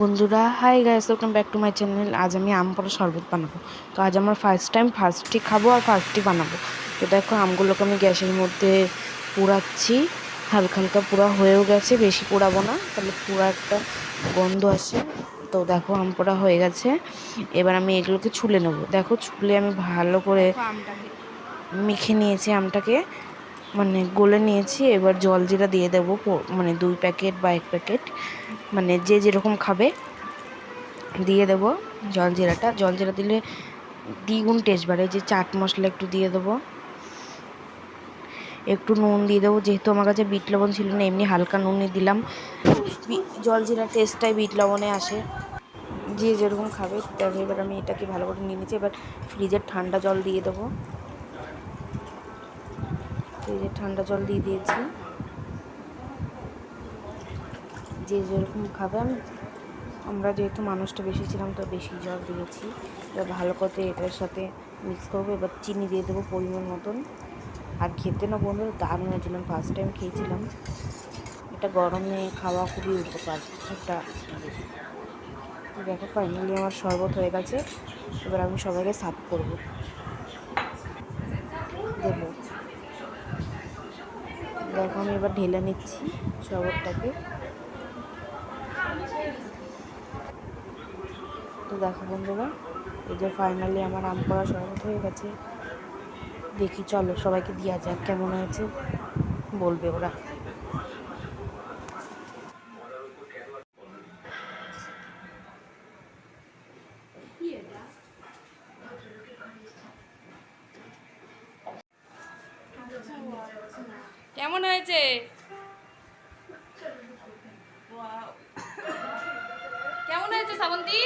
বন্ধুরা, hi guys, welcome back to my channel. আজ আমি আম পোড়া শরবত বানাবো। তো আজ আমার ফার্স্টই খাবো আর ফার্স্টই বানাবো। তো দেখো, আমগুলোকে আমি গ্যাসের মধ্যে পোড়াচ্ছি। হালকা হালকা পোড়া হয়েও গেছে, বেশি পোড়াবো না, তাহলে পুরো একটা গন্ধ আসে। তো দেখো, আম পোড়া হয়ে গেছে। এবার আমি এগুলোকে ছুলে নেবো। দেখো, ছুলে আমি ভালো করে মেখে নিয়েছি আমটাকে, মানে গলে নিয়েছি। এবার জল জিরা দিয়ে দেবো, মানে 2 প্যাকেট বা 1 প্যাকেট, মানে যে যেরকম খাবে দিয়ে দেবো জলজিরা দিলে দ্বিগুণ টেস্ট বাড়ে। যে চাট মশলা একটু দিয়ে দেবো, একটু নুন দিয়ে দেবো। যেহেতু আমার কাছে বিট লবণ ছিল না, এমনি হালকা নুনই দিলাম। জলজিরা টেস্টটাই বিট লবণে আসে। যে যেরকম খাবে। এবার আমি এটাকে ভালো করে নিয়ে নিচ্ছি। এবার ফ্রিজের ঠান্ডা জল দিয়ে দেবো। ফ্রিজের ঠান্ডা জল দিয়ে দিয়েছি। যে যেরকম খাবে, আমরা যেহেতু মানুষটা বেশি ছিলাম, তো বেশি জল দিয়েছি। এবার ভালো করে এটার সাথে মিক্স করবো। এবার চিনি দিয়ে দেবো পরিমাণ মতন। আর খেতে না বন্ধুরা দারুণ হয়েছিলাম, ফার্স্ট টাইম খেয়েছিলাম। এটা গরমে খাওয়া খুবই উপকার একটা। দেখো, ফাইনালি আমার শরবত হয়ে গেছে। এবার আমি সবাইকে সার্ভ করবো, দেবো। দেখো, আমি এবার ঢেলে নিচ্ছি শরবতটাকে। তো দেখো বন্ধুরা, এই যে ফাইনালি আমার আম পোড়া শরবত হয়ে গেছে। দেখি, চলো সবাইকে দেওয়া যাক, কেমন হয়েছে বলবে ওরা। কেমন হয়েছে? কেমন হয়েছে শ্রাবন্তী?